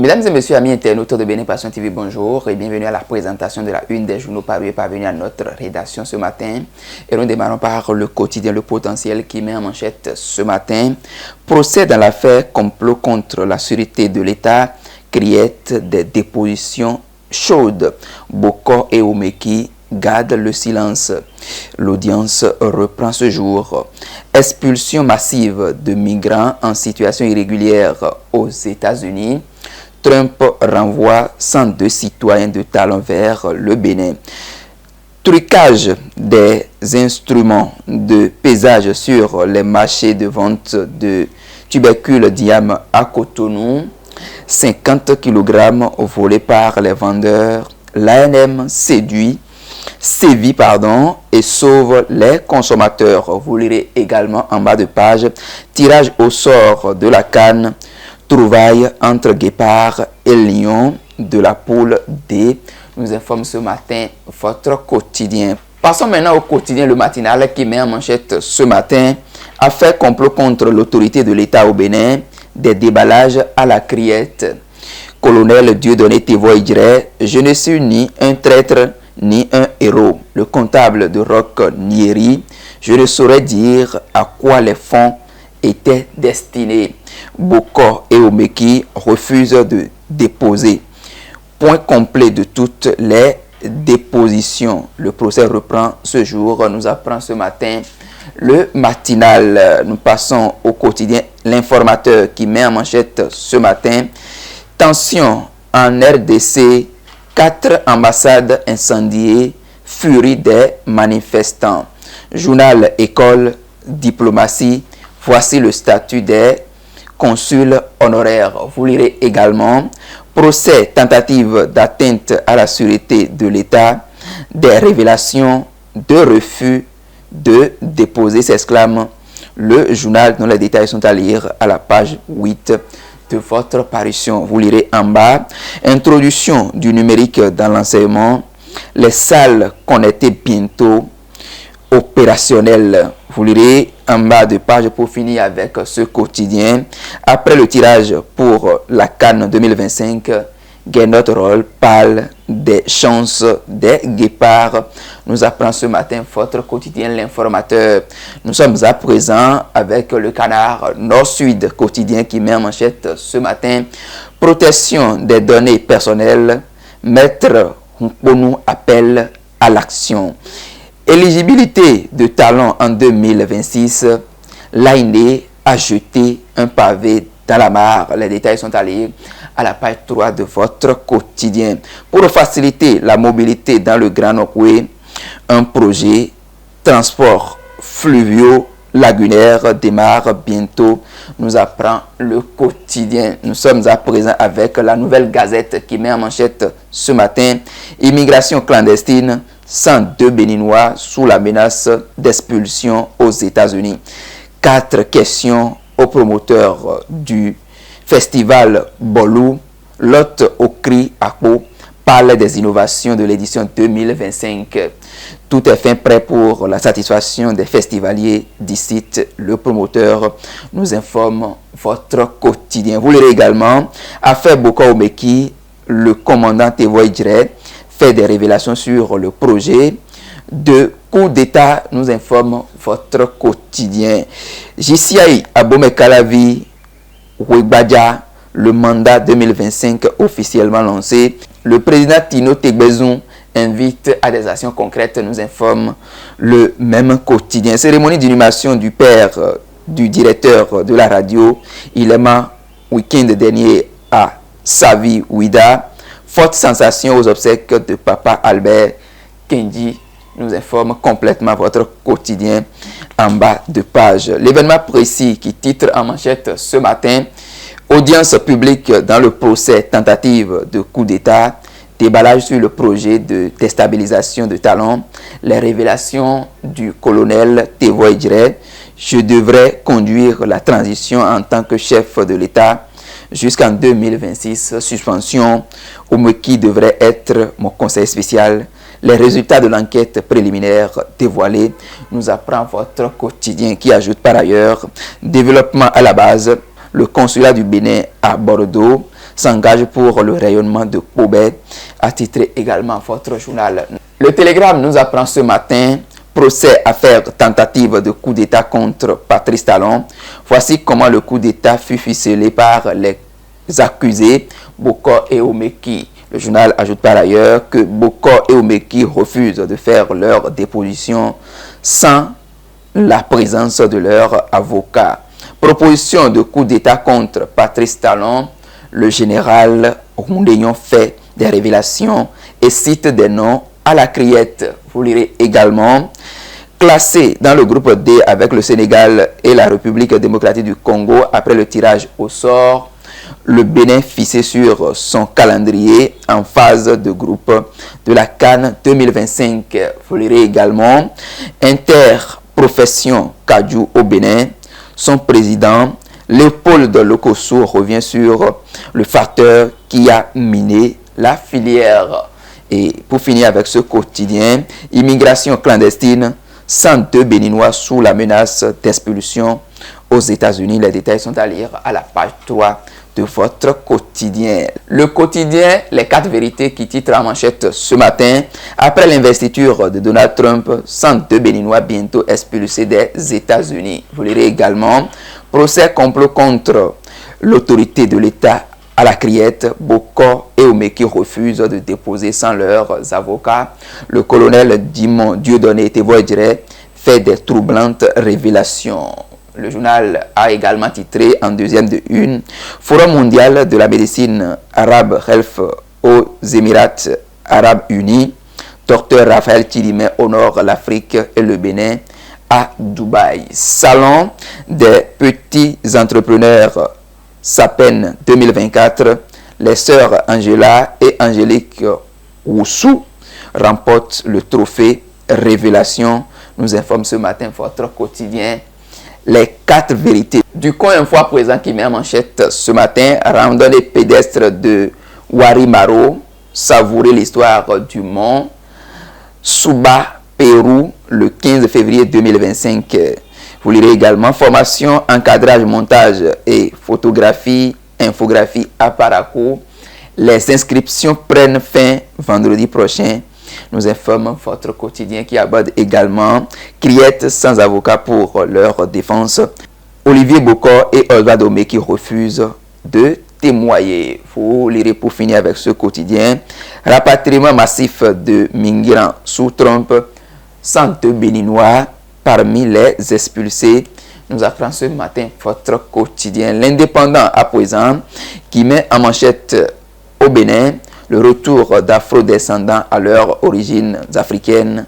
Mesdames et messieurs, amis internautes de Bénin Passion TV, bonjour et bienvenue à la présentation de la une des journaux parus à notre rédaction ce matin. Et nous démarrons par le quotidien Le Potentiel qui met en manchette ce matin. Procès dans l'affaire complot contre la sûreté de l'État, criette des dépositions chaudes. Bokor et Omeki gardent le silence. L'audience reprend ce jour. Expulsion massive de migrants en situation irrégulière aux États-Unis. Trump renvoie 102 citoyens de Talon vers le Bénin. Trucage des instruments de pesage sur les marchés de vente de tubercules d'Iam à Cotonou. 50 kg volés par les vendeurs. L'ANM sévit et sauve les consommateurs. Vous lirez également en bas de page. Tirage au sort de la CAN. Trouvailles entre guépards et lions de la poule D. Nous informe ce matin votre quotidien. Passons maintenant au quotidien Le Matinal qui met en manchette ce matin. Affaire complot contre l'autorité de l'État au Bénin. Des déballages à la criette. Colonel Dieudonné Tevoidjre, je ne suis ni un traître ni un héros. Le comptable de Roch Nieri, je ne saurais dire à quoi les fonds étaient destinés. Bokor et Omeki refusent de déposer. Point complet de toutes les dépositions. Le procès reprend ce jour, nous apprend ce matin Le Matinal. Nous passons au quotidien L'Informateur qui met en manchette ce matin. Tension en RDC, 4 ambassades incendiées, furie des manifestants. Journal École, Diplomatie, voici le statut des consuls honoraires. Vous lirez également procès tentative d'atteinte à la sûreté de l'État, des révélations de refus de déposer, s'exclame le journal dont les détails sont à lire à la page 8 de votre parution. Vous lirez en bas introduction du numérique dans l'enseignement, les salles connectées bientôt opérationnelles. Vous lirez en bas de page pour finir avec ce quotidien. Après le tirage pour la CAN 2025, Gernot Roll parle des chances des guépards. Nous apprend ce matin votre quotidien L'Informateur. Nous sommes à présent avec le Canard Nord-Sud quotidien qui met en manchette ce matin. Protection des données personnelles. Maître Nkonu appelle à l'action. Éligibilité de talent en 2026. L'AINE a jeté un pavé dans la mare. Les détails sont à lire à la page 3 de votre quotidien. Pour faciliter la mobilité dans le Grand Nokoué, un projet transport fluviaux lagunaire démarre bientôt, nous apprend le quotidien. Nous sommes à présent avec la Nouvelle Gazette qui met en manchette ce matin. Immigration clandestine, 102 Béninois sous la menace d'expulsion aux États-Unis. 4 questions aux promoteurs du Festival Bolou. Lot au cri à peau parle des innovations de l'édition 2025. Tout est fin prêt pour la satisfaction des festivaliers d'ici. Le promoteur nous informe votre quotidien. Vous lirez également affaire Bokor Omeki, le commandant Tevoidjre fait des révélations sur le projet de coup d'État, nous informe votre quotidien. JCI Abomey-Calavi, Ouegbadja, le mandat 2025 officiellement lancé. Le président Tino Tegbezou invite à des actions concrètes, nous informe le même quotidien. Cérémonie d'inhumation du père du directeur de la radio, Ilema, week-end dernier à Savi Ouida. Forte sensation aux obsèques de papa Albert Kendi, nous informe complètement votre quotidien en bas de page. L'événement précis qui titre en manchette ce matin, audience publique dans le procès tentative de coup d'État, déballage sur le projet de déstabilisation de Talon, les révélations du colonel Tevoidjre, je devrais conduire la transition en tant que chef de l'État jusqu'en 2026, suspension, Omeki devrait être mon conseil spécial. Les résultats de l'enquête préliminaire dévoilés nous apprend votre quotidien qui ajoute par ailleurs développement à la base, le consulat du Bénin à Bordeaux s'engage pour le rayonnement de Kobe, a titré également votre journal. Le Télégramme nous apprend ce matin: procès, affaire, tentative de coup d'État contre Patrice Talon. Voici comment le coup d'État fut ficelé par les accusés Bokor et Omeki. Le journal ajoute par ailleurs que Bokor et Omeki refusent de faire leur déposition sans la présence de leur avocat. Proposition de coup d'État contre Patrice Talon. Le général Rondeyon fait des révélations et cite des noms à la criette. Vous lirez également: classé dans le groupe D avec le Sénégal et la République démocratique du Congo après le tirage au sort, le Bénin fixé sur son calendrier en phase de groupe de la CAN 2025. Vous lirez également: interprofession Kadiou au Bénin. Son président, Léopold Lokosso, revient sur le facteur qui a miné la filière. Et pour finir avec ce quotidien, immigration clandestine, 102 Béninois sous la menace d'expulsion aux États-Unis. Les détails sont à lire à la page 3 de votre quotidien. Le quotidien Les 4 vérités qui titre en manchette ce matin: après l'investiture de Donald Trump, 102 Béninois bientôt expulsés des États-Unis. Vous lirez également: procès complot contre l'autorité de l'État à la criette, Bokor et Omeki refusent de déposer sans leurs avocats. Le colonel Dimon Dieudonné Tévoidjere fait des troublantes révélations. Le journal a également titré en deuxième de une: Forum mondial de la médecine arabe Health aux Émirats arabes unis. Dr Raphaël Tidimé honore l'Afrique et le Bénin à Dubaï. Salon des petits entrepreneurs Sapen 2024, les sœurs Angela et Angélique Roussou remportent le trophée Révélation, nous informe ce matin votre quotidien Les 4 vérités. Du coin Info à présent qui met en manchette ce matin: randonnée pédestre de Warimaro, savourer l'histoire du mont Souba, Pérou, le 15 février 2025. Vous lirez également: formation, encadrage, montage et photographie, infographie à Parakou. Les inscriptions prennent fin vendredi prochain, nous informe votre quotidien qui aborde également: criette sans avocat pour leur défense. Olivier Bokor et Oswald Omeki refusent de témoigner. Vous lirez pour finir avec ce quotidien: rapatriement massif de migrants sous Trump, 102 Béninois parmi les expulsés, nous apprend ce matin votre quotidien. L'Indépendant à présent qui met en manchette au Bénin le retour d'afro-descendants à leurs origines africaines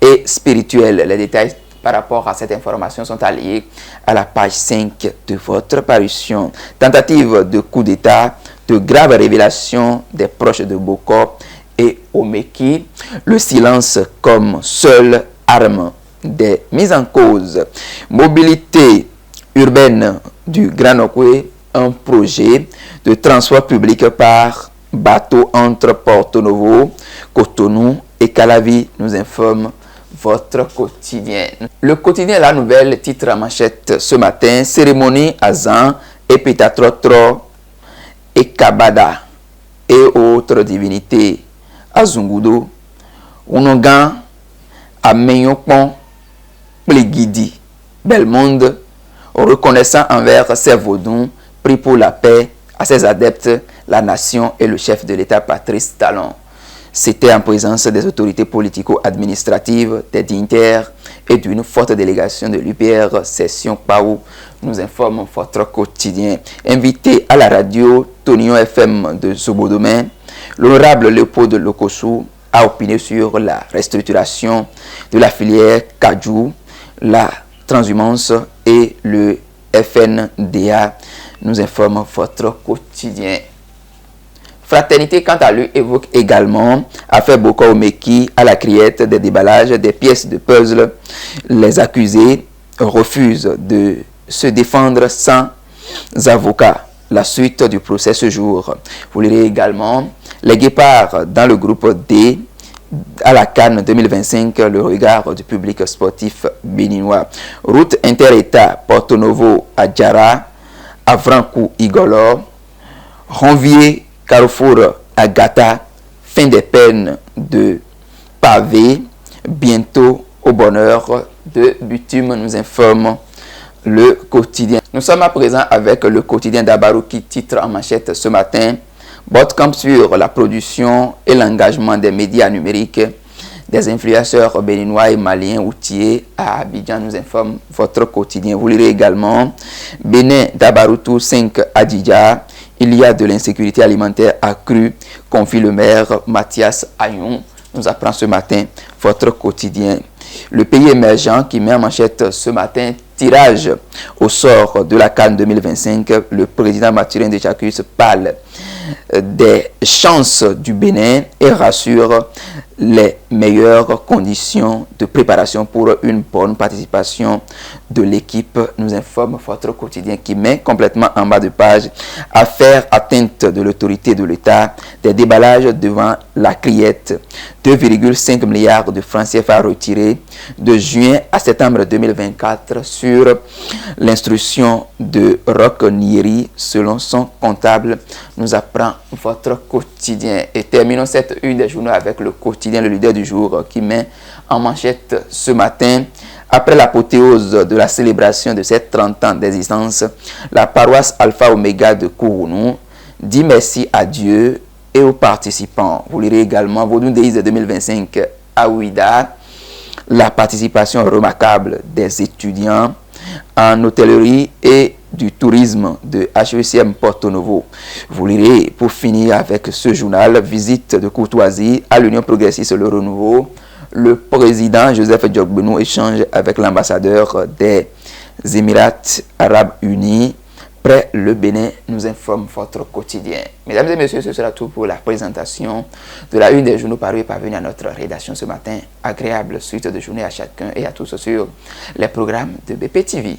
et spirituelles. Les détails par rapport à cette information sont alliés à la page 5 de votre parution. Tentative de coup d'État, de graves révélations des proches de Bokor et Omeki. Le silence comme seule arme des mises en cause. Mobilité urbaine du Grand Nokwe, un projet de transport public par bateau entre Porto Novo, Cotonou et Calavi, nous informe votre quotidien. Le quotidien La Nouvelle titre en manchette ce matin: cérémonie à Zan et Petatrotro et Kabada et autres divinités à Zungudo, Unongan, à Menyopon, Pligidi, Belmonde, reconnaissant envers ses vaudons, pris pour la paix, à ses adeptes, la nation et le chef de l'État Patrice Talon. C'était en présence des autorités politico-administratives, des dignitaires et d'une forte délégation de l'UPR Session Paou, nous informe votre quotidien. Invité à la radio Tonio FM de Sobodomain, l'honorable Léopold Lokosso a opiné sur la restructuration de la filière Kadiou, la transhumance et le FNDA, nous informe votre quotidien. Fraternité, quant à lui, évoque également affaire Bokor Omeki à la criette des déballages des pièces de puzzle. Les accusés refusent de se défendre sans avocat. La suite du procès ce jour. Vous lirez également les guépards dans le groupe D à la CAN 2025, le regard du public sportif béninois. Route inter-État Porto Novo à Djara, à Vrankou Igolo. Ranvier, Carrefour, Agatha, fin des peines de pavé, bientôt au bonheur de bitume, nous informe le quotidien. Nous sommes à présent avec le quotidien d'Abarou qui titre en manchette ce matin Bootcamp sur la production et l'engagement des médias numériques des influenceurs béninois et maliens outillés à Abidjan, nous informe votre quotidien. Vous lirez également Bénin d'Abaroutou 5 à Djidja. Il y a de l'insécurité alimentaire accrue, confie le maire Mathias Ayoun, nous apprend ce matin votre quotidien. Le pays émergent qui met en manchette ce matin tirage au sort de la CAN 2025. Le président Mathurin Deschacus parle des chances du Bénin et rassure les meilleures conditions de préparation pour une bonne participation de l'équipe, nous informe votre quotidien qui met complètement en bas de page affaire atteinte de l'autorité de l'État, des déballages devant la criette, 2,5 milliards de francs CFA retirés de juin à septembre 2024 sur l'instruction de Roch Nieri selon son comptable, nous apprend votre quotidien. Et terminons cette une des journaux avec le quotidien Le Leader du jour qui met en manchette ce matin. Après l'apothéose de la célébration de ses 30 ans d'existence, la paroisse Alpha Omega de Kourounou dit merci à Dieu et aux participants. Vous lirez également Vaudou Days 2025 à Ouida, la participation remarquable des étudiants en hôtellerie et du tourisme de HECM Porto Novo. Vous lirez pour finir avec ce journal, visite de courtoisie à l'Union progressiste Le Renouveau. Le président Joseph Diogbenou échange avec l'ambassadeur des Émirats Arabes Unis près le Bénin, nous informe votre quotidien. Mesdames et messieurs, ce sera tout pour la présentation de la une des journaux parus et parvenus à notre rédaction ce matin. Agréable suite de journée à chacun et à tous sur les programmes de BP TV.